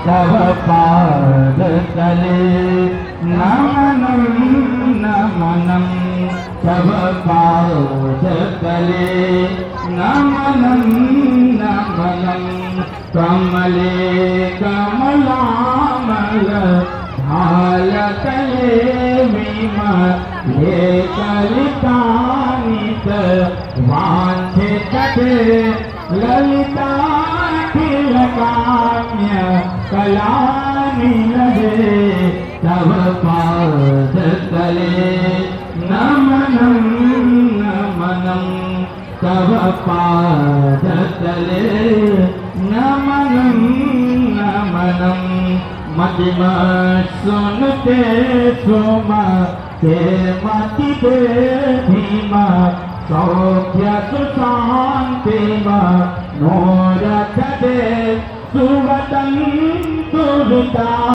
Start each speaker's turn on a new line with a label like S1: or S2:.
S1: तव पादतले नमनं नमनं तव पादतले नमनं नमनं कमले कमलामल भालतले विमले कलितानित वाञ्छितते ललिता तिलकाम्य कलानिलये तव पादतले नमनं नमनं तव पादतले नमनं नमनं मतिमा सुनते सोमा ते मति दे धीमा सौख्य सुशान्तिमा नोरथ दे सुवदं सुविता